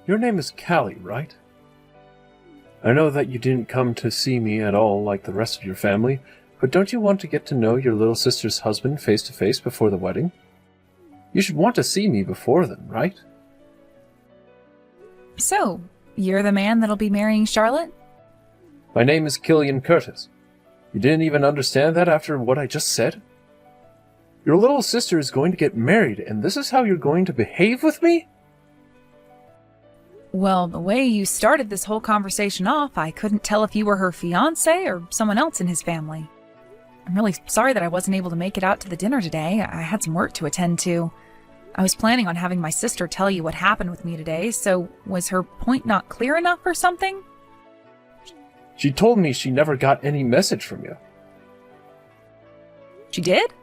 Your name is Callie, right? I know that you didn't come to see me at all like the rest of your family, but don't you want to get to know your little sister's husband face to face before the wedding? You should want to see me before then, right? So, you're the man that'll be marrying Charlotte? My name is Killian Curtis. You didn't even understand that after what I just said? Your little sister is going to get married, and this is how you're going to behave with me? Well, the way you started this whole conversation off, I couldn't tell if you were her fiancé or someone else in his family. I'm really sorry that I wasn't able to make it out to the dinner today. I had some work to attend to. I was planning on having my sister tell you what happened with me today, so was her point not clear enough or something? She told me she never got any message from you. She did?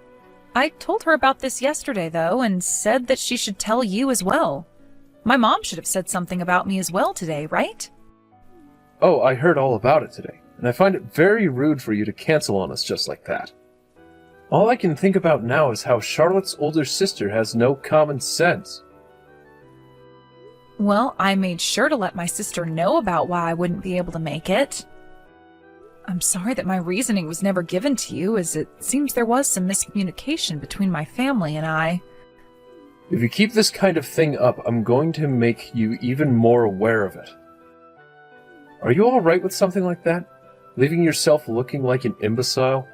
I told her about this yesterday, though, and said that she should tell you as well. My mom should have said something about me as well today, right? Oh, I heard all about it today, and I find it very rude for you to cancel on us just like that. All I can think about now is how Charlotte's older sister has no common sense. Well, I made sure to let my sister know about why I wouldn't be able to make it. I'm sorry that my reasoning was never given to you, as it seems there was some miscommunication between my family and I. If you keep this kind of thing up, I'm going to make you even more aware of it. Are you all right with something like that? Leaving yourself looking like an imbecile?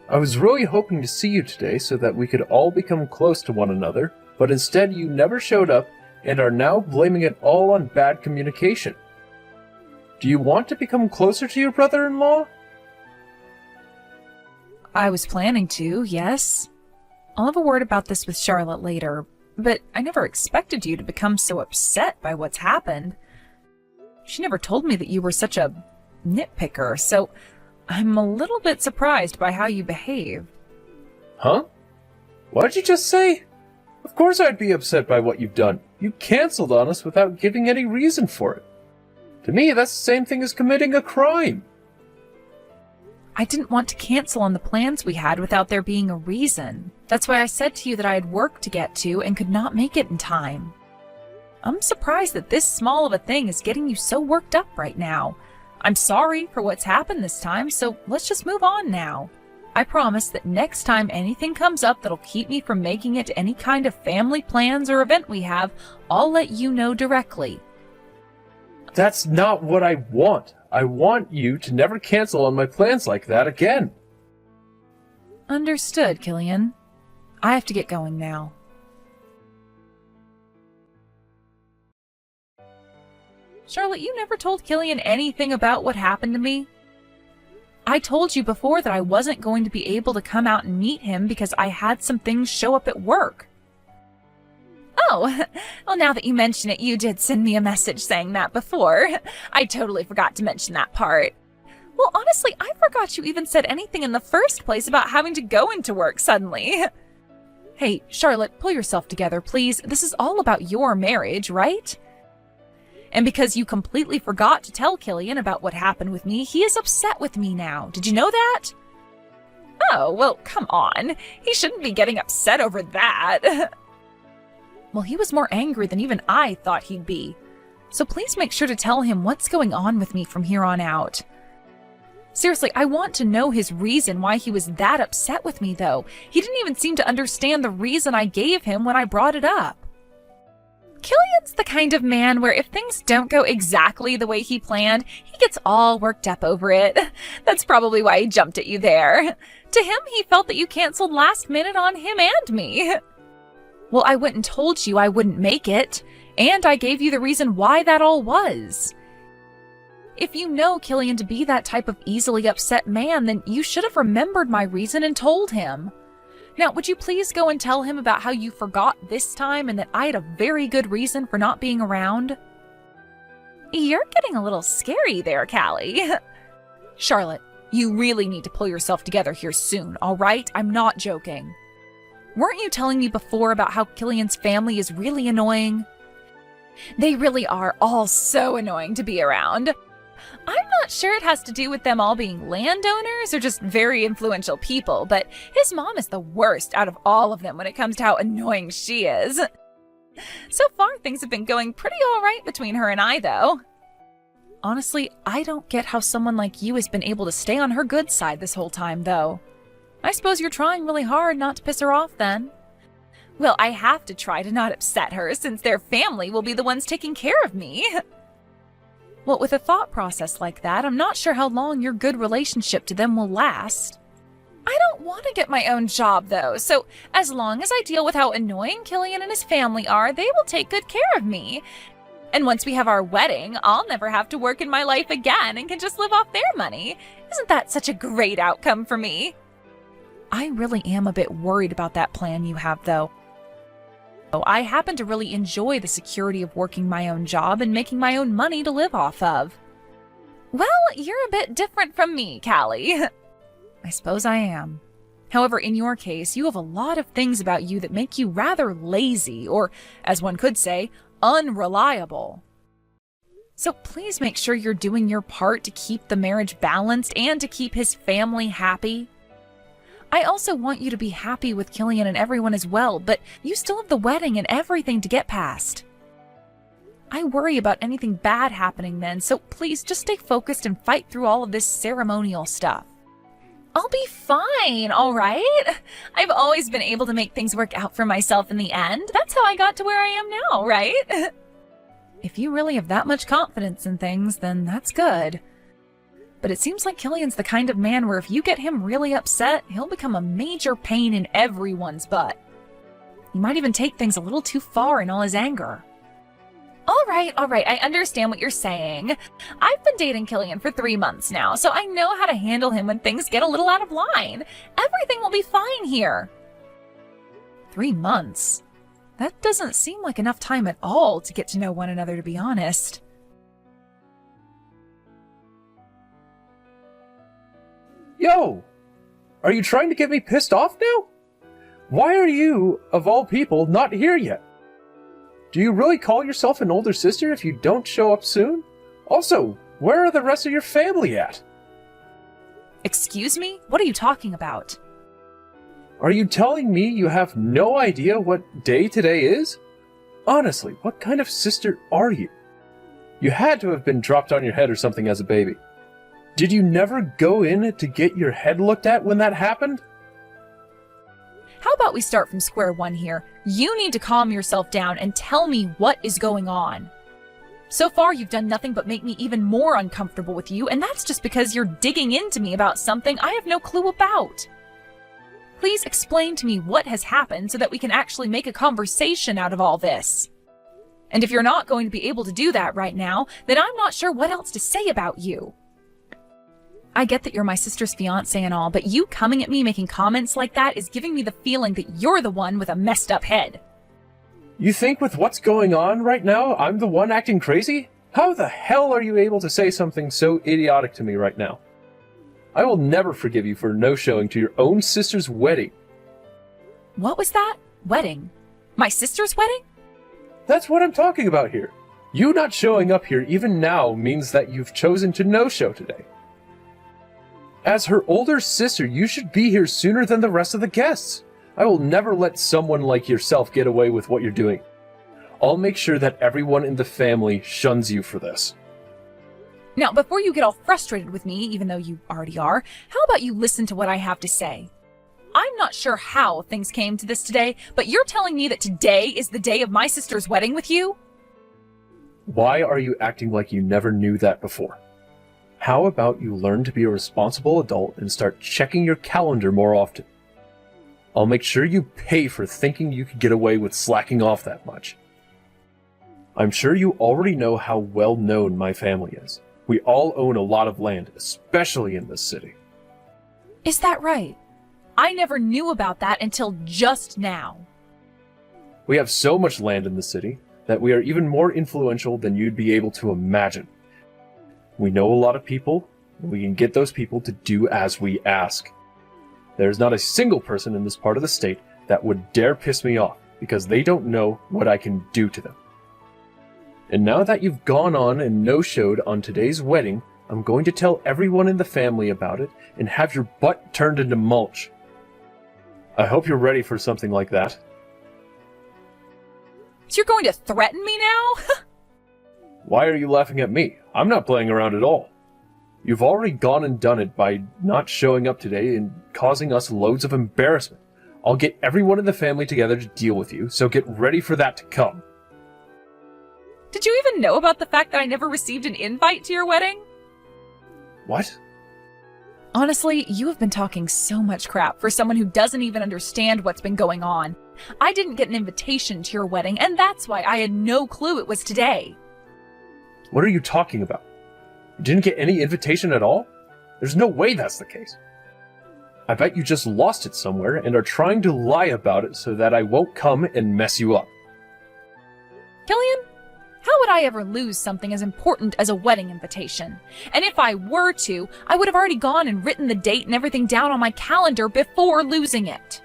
I was really hoping to see you today so that we could all become close to one another, but instead you never showed up and are now blaming it all on bad communication. Do you want to become closer to your brother-in-law? I was planning to, yes. I'll have a word about this with Charlotte later, but I never expected you to become so upset by what's happened. She never told me that you were such a nitpicker, so I'm a little bit surprised by how you behave. Huh? What did you just say? Of course I'd be upset by what you've done. You canceled on us without giving any reason for it. To me, that's the same thing as committing a crime. I didn't want to cancel on the plans we had without there being a reason. That's why I said to you that I had work to get to and could not make it in time. I'm surprised that this small of a thing is getting you so worked up right now. I'm sorry for what's happened this time, so let's just move on now. I promise that next time anything comes up that'll keep me from making it to any kind of family plans or event we have, I'll let you know directly. That's not what I want. I want you to never cancel on my plans like that again. Understood, Killian. I have to get going now. Charlotte, you never told Killian anything about what happened to me. I told you before that I wasn't going to be able to come out and meet him because I had some things show up at work. Oh, well, now that you mention it, you did send me a message saying that before. I totally forgot to mention that part. Well, honestly, I forgot you even said anything in the first place about having to go into work suddenly. Hey, Charlotte, pull yourself together, please. This is all about your marriage, right? And because you completely forgot to tell Killian about what happened with me, he is upset with me now. Did you know that? Oh, well, come on. He shouldn't be getting upset over that. Well, he was more angry than even I thought he'd be. So please make sure to tell him what's going on with me from here on out. Seriously, I want to know his reason why he was that upset with me, though. He didn't even seem to understand the reason I gave him when I brought it up. Killian's the kind of man where if things don't go exactly the way he planned, he gets all worked up over it. That's probably why he jumped at you there. To him, he felt that you canceled last minute on him and me. Well, I went and told you I wouldn't make it, and I gave you the reason why that all was. If you know Killian to be that type of easily upset man, then you should have remembered my reason and told him. Now, would you please go and tell him about how you forgot this time and that I had a very good reason for not being around? You're getting a little scary there, Callie. Charlotte, you really need to pull yourself together here soon, all right? I'm not joking. Weren't you telling me before about how Killian's family is really annoying? They really are all so annoying to be around. I'm not sure it has to do with them all being landowners or just very influential people, but his mom is the worst out of all of them when it comes to how annoying she is. So far, things have been going pretty all right between her and I, though. Honestly, I don't get how someone like you has been able to stay on her good side this whole time, though. I suppose you're trying really hard not to piss her off, then. Well, I have to try to not upset her, since their family will be the ones taking care of me. Well, with a thought process like that, I'm not sure how long your good relationship to them will last. I don't want to get my own job, though, so as long as I deal with how annoying Killian and his family are, they will take good care of me. And once we have our wedding, I'll never have to work in my life again and can just live off their money. Isn't that such a great outcome for me? I really am a bit worried about that plan you have, though. I happen to really enjoy the security of working my own job and making my own money to live off of. Well, you're a bit different from me, Callie. I suppose I am. However, in your case, you have a lot of things about you that make you rather lazy, or, as one could say, unreliable. So please make sure you're doing your part to keep the marriage balanced and to keep his family happy. I also want you to be happy with Killian and everyone as well, but you still have the wedding and everything to get past. I worry about anything bad happening then, so please just stay focused and fight through all of this ceremonial stuff. I'll be fine, all right? I've always been able to make things work out for myself in the end. That's how I got to where I am now, right? If you really have that much confidence in things, then that's good. But it seems like Killian's the kind of man where if you get him really upset, he'll become a major pain in everyone's butt. He might even take things a little too far in all his anger. All right, I understand what you're saying. I've been dating Killian for 3 months now, so I know how to handle him when things get a little out of line. Everything will be fine here. 3 months? That doesn't seem like enough time at all to get to know one another, to be honest. Yo! Are you trying to get me pissed off now? Why are you, of all people, not here yet? Do you really call yourself an older sister if you don't show up soon? Also, where are the rest of your family at? Excuse me? What are you talking about? Are you telling me you have no idea what day today is? Honestly, what kind of sister are you? You had to have been dropped on your head or something as a baby. Did you never go in to get your head looked at when that happened? How about we start from square one here? You need to calm yourself down and tell me what is going on. So far, you've done nothing but make me even more uncomfortable with you, and that's just because you're digging into me about something I have no clue about. Please explain to me what has happened so that we can actually make a conversation out of all this. And if you're not going to be able to do that right now, then I'm not sure what else to say about you. I get that you're my sister's fiancé and all, but you coming at me making comments like that is giving me the feeling that you're the one with a messed up head. You think with what's going on right now, I'm the one acting crazy? How the hell are you able to say something so idiotic to me right now? I will never forgive you for no-showing to your own sister's wedding. What was that? Wedding? My sister's wedding? That's what I'm talking about here. You not showing up here even now means that you've chosen to no-show today. As her older sister, you should be here sooner than the rest of the guests. I will never let someone like yourself get away with what you're doing. I'll make sure that everyone in the family shuns you for this. Now, before you get all frustrated with me, even though you already are, how about you listen to what I have to say? I'm not sure how things came to this today, but you're telling me that today is the day of my sister's wedding with you? Why are you acting like you never knew that before? How about you learn to be a responsible adult and start checking your calendar more often? I'll make sure you pay for thinking you could get away with slacking off that much. I'm sure you already know how well known my family is. We all own a lot of land, especially in this city. Is that right? I never knew about that until just now. We have so much land in the city that we are even more influential than you'd be able to imagine. We know a lot of people, and we can get those people to do as we ask. There's not a single person in this part of the state that would dare piss me off, because they don't know what I can do to them. And now that you've gone on and no-showed on today's wedding, I'm going to tell everyone in the family about it and have your butt turned into mulch. I hope you're ready for something like that. So you're going to threaten me now? Why are you laughing at me? I'm not playing around at all. You've already gone and done it by not showing up today and causing us loads of embarrassment. I'll get everyone in the family together to deal with you, so get ready for that to come. Did you even know about the fact that I never received an invite to your wedding? What? Honestly, you have been talking so much crap for someone who doesn't even understand what's been going on. I didn't get an invitation to your wedding, and that's why I had no clue it was today. What are you talking about? You didn't get any invitation at all? There's no way that's the case. I bet you just lost it somewhere and are trying to lie about it so that I won't come and mess you up. Killian, how would I ever lose something as important as a wedding invitation? And if I were to, I would have already gone and written the date and everything down on my calendar before losing it.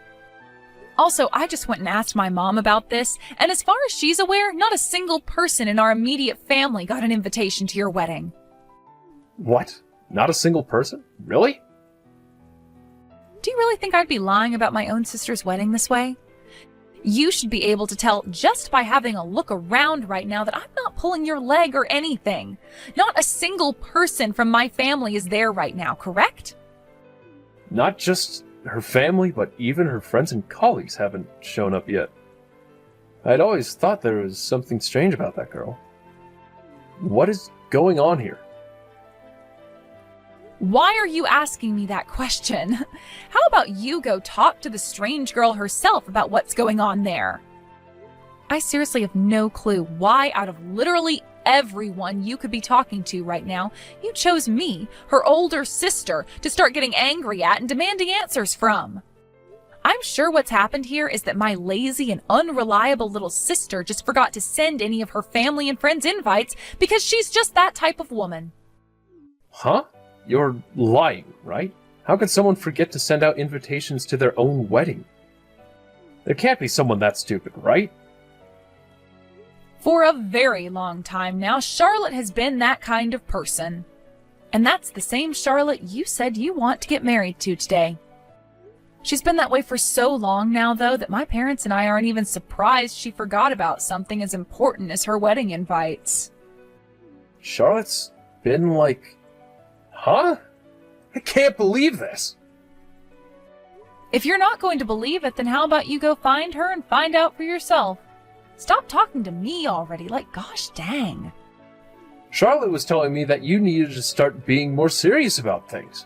Also, I just went and asked my mom about this, and as far as she's aware, not a single person in our immediate family got an invitation to your wedding. What? Not a single person? Really? Do you really think I'd be lying about my own sister's wedding this way? You should be able to tell just by having a look around right now that I'm not pulling your leg or anything. Not a single person from my family is there right now, correct? Not just her family, but even her friends and colleagues haven't shown up yet. I'd always thought there was something strange about that girl. What is going on here? Why are you asking me that question? How about you go talk to the strange girl herself about what's going on there? I seriously have no clue why, out of literally everyone you could be talking to right now, you chose me, her older sister, to start getting angry at and demanding answers from. I'm sure what's happened here is that my lazy and unreliable little sister just forgot to send any of her family and friends invites because she's just that type of woman. Huh? You're lying, right? How could someone forget to send out invitations to their own wedding? There can't be someone that stupid, right? For a very long time now, Charlotte has been that kind of person. And that's the same Charlotte you said you want to get married to today. She's been that way for so long now, though, that my parents and I aren't even surprised she forgot about something as important as her wedding invites. Charlotte's been like... Huh? I can't believe this. If you're not going to believe it, then how about you go find her and find out for yourself? Stop talking to me already, like gosh dang. Charlotte was telling me that you needed to start being more serious about things.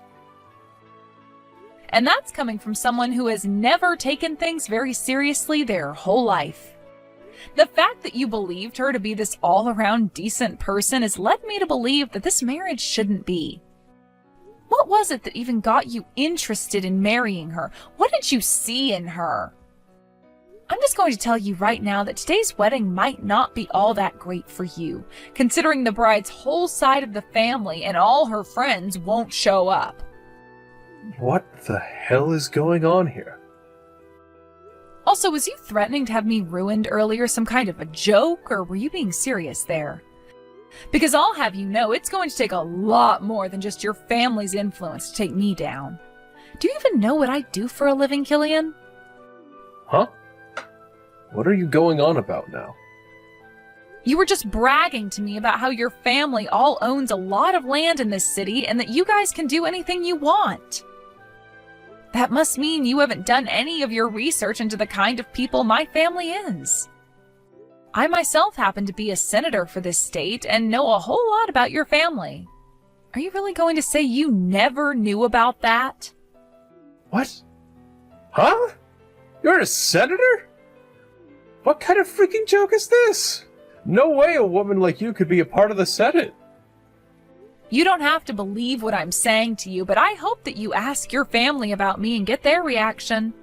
And that's coming from someone who has never taken things very seriously their whole life. The fact that you believed her to be this all-around decent person has led me to believe that this marriage shouldn't be. What was it that even got you interested in marrying her? What did you see in her? I'm just going to tell you right now that today's wedding might not be all that great for you, considering the bride's whole side of the family and all her friends won't show up. What the hell is going on here? Also, was you threatening to have me ruined earlier some kind of a joke, or were you being serious there? Because I'll have you know, it's going to take a lot more than just your family's influence to take me down. Do you even know what I do for a living, Killian? Huh? What are you going on about now? You were just bragging to me about how your family all owns a lot of land in this city and that you guys can do anything you want. That must mean you haven't done any of your research into the kind of people my family is. I myself happen to be a senator for this state and know a whole lot about your family. Are you really going to say you never knew about that? What? Huh? You're a senator? What kind of freaking joke is this? No way a woman like you could be a part of the Senate. You don't have to believe what I'm saying to you, but I hope that you ask your family about me and get their reaction.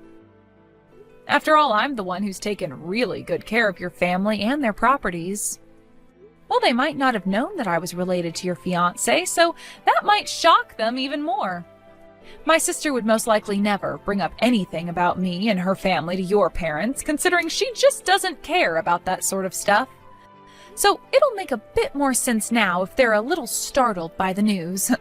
After all, I'm the one who's taken really good care of your family and their properties. Well, they might not have known that I was related to your fiancé, so that might shock them even more. My sister would most likely never bring up anything about me and her family to your parents, considering she just doesn't care about that sort of stuff. So it'll make a bit more sense now if they're a little startled by the news.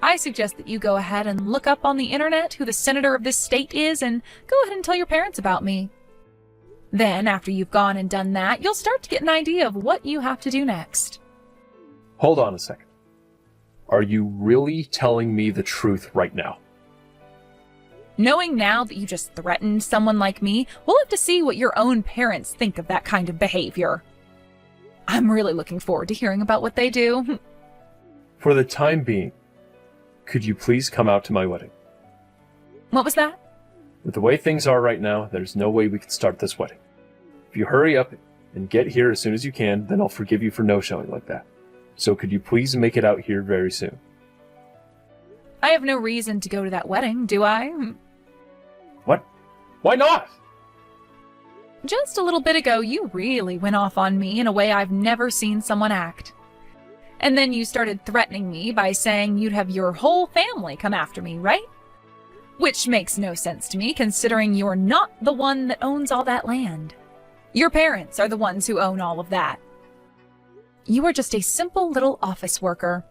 I suggest that you go ahead and look up on the internet who the senator of this state is and go ahead and tell your parents about me. Then, after you've gone and done that, you'll start to get an idea of what you have to do next. Hold on a second. Are you really telling me the truth right now? Knowing now that you just threatened someone like me, we'll have to see what your own parents think of that kind of behavior. I'm really looking forward to hearing about what they do. For the time being, could you please come out to my wedding? What was that? With the way things are right now, there's no way we can start this wedding. If you hurry up and get here as soon as you can, then I'll forgive you for no-showing like that. So could you please make it out here very soon? I have no reason to go to that wedding, do I? What? Why not? Just a little bit ago, you really went off on me in a way I've never seen someone act. And then you started threatening me by saying you'd have your whole family come after me, right? Which makes no sense to me, considering you're not the one that owns all that land. Your parents are the ones who own all of that. You are just a simple little office worker.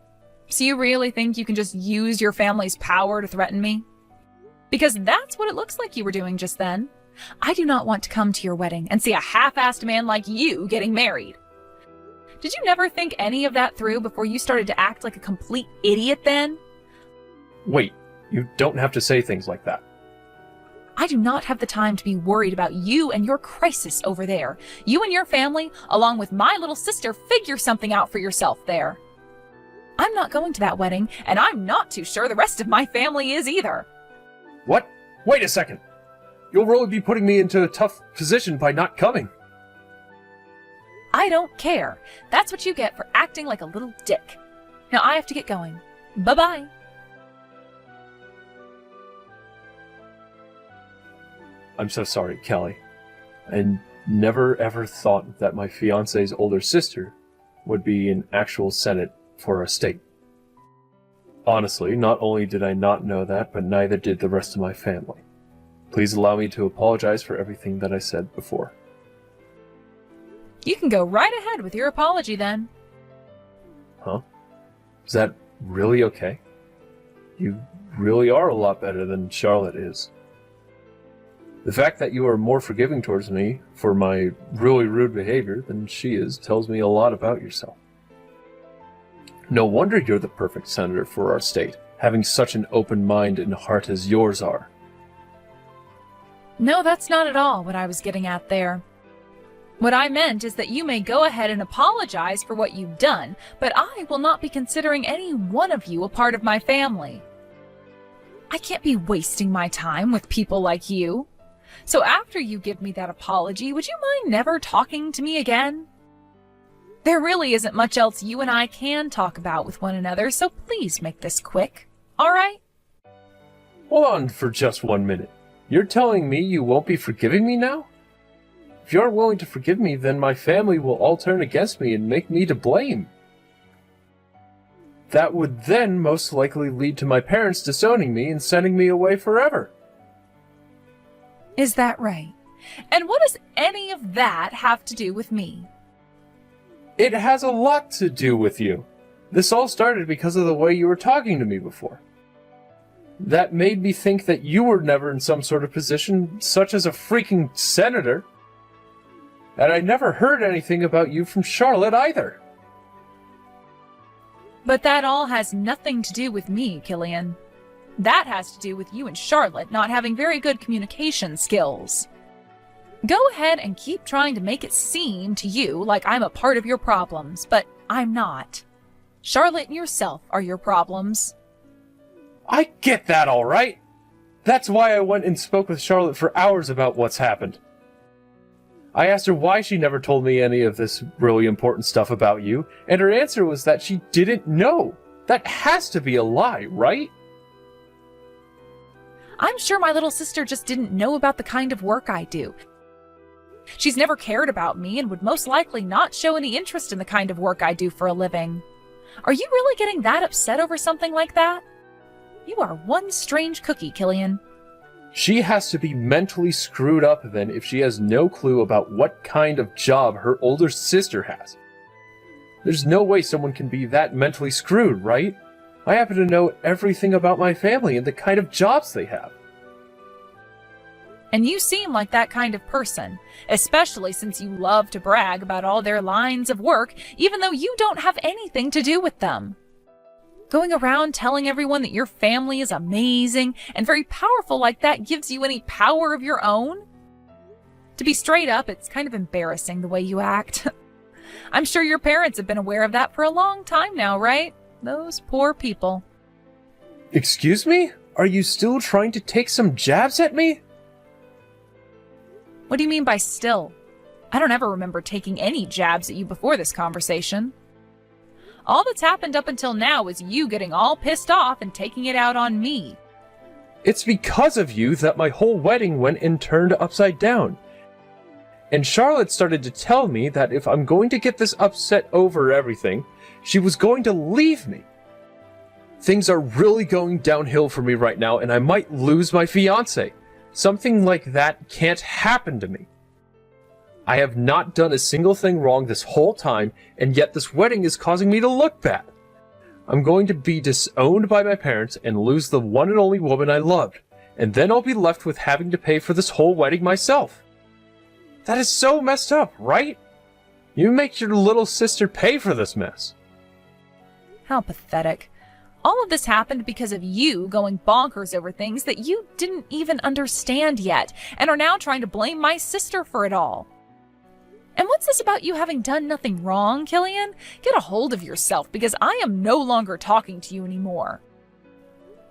So you really think you can just use your family's power to threaten me? Because that's what it looks like you were doing just then. I do not want to come to your wedding and see a half-assed man like you getting married. Did you never think any of that through before you started to act like a complete idiot then? Wait, you don't have to say things like that. I do not have the time to be worried about you and your crisis over there. You and your family, along with my little sister, figure something out for yourself there. I'm not going to that wedding, and I'm not too sure the rest of my family is either. What? Wait a second. You'll really be putting me into a tough position by not coming. I don't care. That's what you get for acting like a little dick. Now I have to get going. Bye-bye. I'm so sorry, Kelly. I never ever thought that my fiancé's older sister would be in actual Senate for our state. Honestly, not only did I not know that, but neither did the rest of my family. Please allow me to apologize for everything that I said before. You can go right ahead with your apology then. Huh? Is that really okay? You really are a lot better than Charlotte is. The fact that you are more forgiving towards me for my really rude behavior than she is tells me a lot about yourself. No wonder you're the perfect senator for our state, having such an open mind and heart as yours are. No, that's not at all what I was getting at there. What I meant is that you may go ahead and apologize for what you've done, but I will not be considering any one of you a part of my family. I can't be wasting my time with people like you. So after you give me that apology, would you mind never talking to me again? There really isn't much else you and I can talk about with one another, so please make this quick, all right? Hold on for just 1 minute. You're telling me you won't be forgiving me now? If you aren't willing to forgive me, then my family will all turn against me and make me to blame. That would then most likely lead to my parents disowning me and sending me away forever. Is that right? And what does any of that have to do with me? It has a lot to do with you. This all started because of the way you were talking to me before. That made me think that you were never in some sort of position, such as a freaking senator. And I never heard anything about you from Charlotte either. But that all has nothing to do with me, Killian. That has to do with you and Charlotte not having very good communication skills. Go ahead and keep trying to make it seem to you like I'm a part of your problems, but I'm not. Charlotte and yourself are your problems. I get that, all right. That's why I went and spoke with Charlotte for hours about what's happened. I asked her why she never told me any of this really important stuff about you, and her answer was that she didn't know. That has to be a lie, right? I'm sure my little sister just didn't know about the kind of work I do. She's never cared about me and would most likely not show any interest in the kind of work I do for a living. Are you really getting that upset over something like that? You are one strange cookie, Killian. She has to be mentally screwed up then if she has no clue about what kind of job her older sister has. There's no way someone can be that mentally screwed, right? I happen to know everything about my family and the kind of jobs they have. And you seem like that kind of person, especially since you love to brag about all their lines of work, even though you don't have anything to do with them. Going around telling everyone that your family is amazing and very powerful like that gives you any power of your own? To be straight up, it's kind of embarrassing the way you act. I'm sure your parents have been aware of that for a long time now, right? Those poor people. Excuse me? Are you still trying to take some jabs at me? What do you mean by still? I don't ever remember taking any jabs at you before this conversation. All that's happened up until now is you getting all pissed off and taking it out on me. It's because of you that my whole wedding went and turned upside down. And Charlotte started to tell me that if I'm going to get this upset over everything, she was going to leave me. Things are really going downhill for me right now, and I might lose my fiancé. Something like that can't happen to me. I have not done a single thing wrong this whole time, and yet this wedding is causing me to look bad. I'm going to be disowned by my parents and lose the one and only woman I loved, and then I'll be left with having to pay for this whole wedding myself. That is so messed up, right? You make your little sister pay for this mess. How pathetic. All of this happened because of you going bonkers over things that you didn't even understand yet, and are now trying to blame my sister for it all. And what's this about you having done nothing wrong, Killian? Get a hold of yourself, because I am no longer talking to you anymore.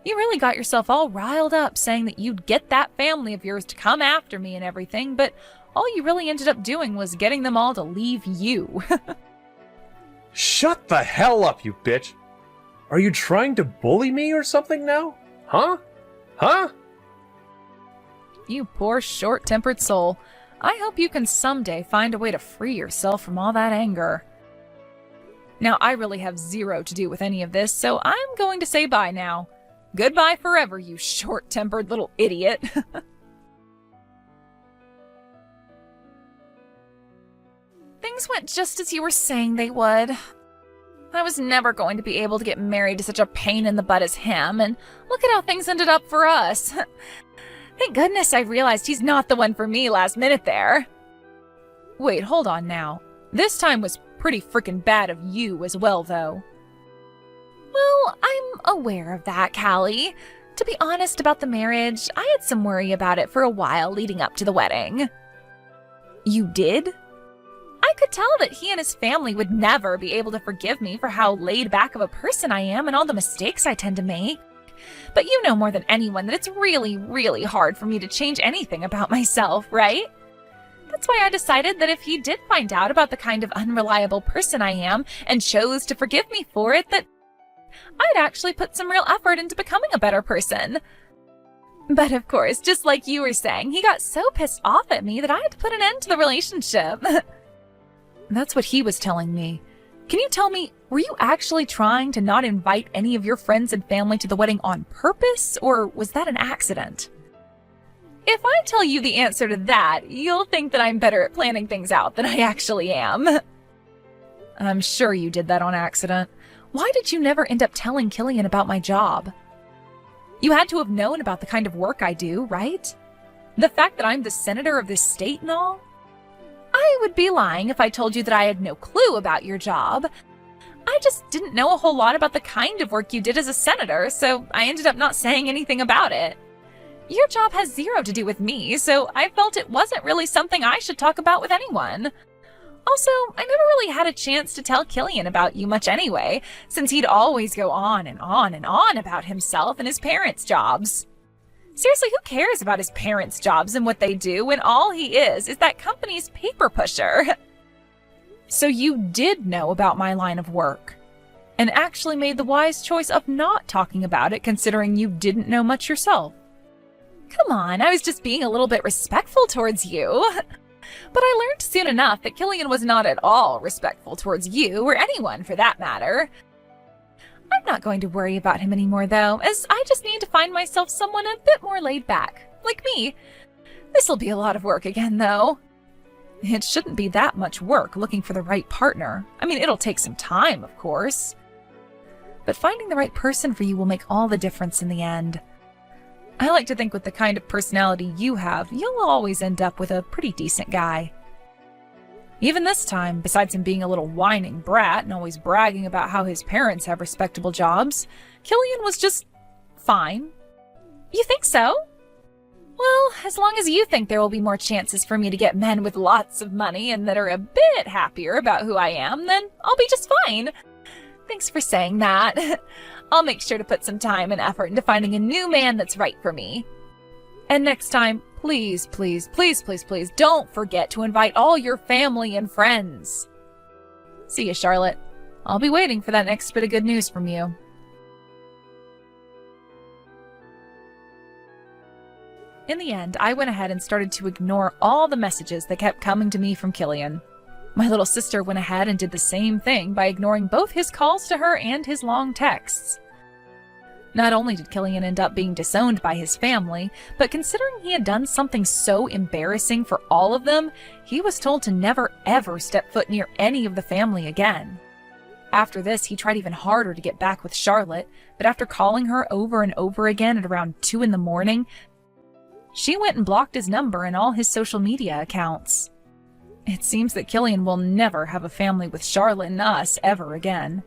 You really got yourself all riled up saying that you'd get that family of yours to come after me and everything, but all you really ended up doing was getting them all to leave you. Shut the hell up, you bitch! Are you trying to bully me or something now? Huh? Huh? You poor short-tempered soul. I hope you can someday find a way to free yourself from all that anger. Now, I really have zero to do with any of this, so I'm going to say bye now. Goodbye forever, you short-tempered little idiot. Things went just as you were saying they would. I was never going to be able to get married to such a pain in the butt as him, and look at how things ended up for us. Thank goodness I realized he's not the one for me last minute there. Wait, hold on now. This time was pretty frickin' bad of you as well, though. Well, I'm aware of that, Callie. To be honest about the marriage, I had some worry about it for a while leading up to the wedding. You did? I could tell that he and his family would never be able to forgive me for how laid back of a person I am and all the mistakes I tend to make. But you know more than anyone that it's really, really hard for me to change anything about myself, right? That's why I decided that if he did find out about the kind of unreliable person I am and chose to forgive me for it, that I'd actually put some real effort into becoming a better person. But of course, just like you were saying, he got so pissed off at me that I had to put an end to the relationship. That's what he was telling me. Can you tell me, were you actually trying to not invite any of your friends and family to the wedding on purpose, or was that an accident? If I tell you the answer to that, you'll think that I'm better at planning things out than I actually am. I'm sure you did that on accident. Why did you never end up telling Killian about my job? You had to have known about the kind of work I do, right? The fact that I'm the senator of this state and all? I would be lying if I told you that I had no clue about your job. I just didn't know a whole lot about the kind of work you did as a senator, so I ended up not saying anything about it. Your job has zero to do with me, so I felt it wasn't really something I should talk about with anyone. Also, I never really had a chance to tell Killian about you much anyway, since he'd always go on and on and on about himself and his parents' jobs. Seriously, who cares about his parents' jobs and what they do when all he is that company's paper pusher? So you did know about my line of work, and actually made the wise choice of not talking about it considering you didn't know much yourself. Come on, I was just being a little bit respectful towards you. But I learned soon enough that Killian was not at all respectful towards you, or anyone for that matter. I'm not going to worry about him anymore, though, as I just need to find myself someone a bit more laid back, like me. This'll be a lot of work again, though. It shouldn't be that much work looking for the right partner. I mean, it'll take some time, of course. But finding the right person for you will make all the difference in the end. I like to think with the kind of personality you have, you'll always end up with a pretty decent guy. Even this time, besides him being a little whining brat and always bragging about how his parents have respectable jobs, Killian was just fine. You think so? Well, as long as you think there will be more chances for me to get men with lots of money and that are a bit happier about who I am, then I'll be just fine. Thanks for saying that. I'll make sure to put some time and effort into finding a new man that's right for me. And next time, please, please, please, please, please, don't forget to invite all your family and friends. See you, Charlotte. I'll be waiting for that next bit of good news from you. In the end, I went ahead and started to ignore all the messages that kept coming to me from Killian. My little sister went ahead and did the same thing by ignoring both his calls to her and his long texts. Not only did Killian end up being disowned by his family, but considering he had done something so embarrassing for all of them, he was told to never ever step foot near any of the family again. After this, he tried even harder to get back with Charlotte, but after calling her over and over again at around 2 a.m, she went and blocked his number and all his social media accounts. It seems that Killian will never have a family with Charlotte and us ever again.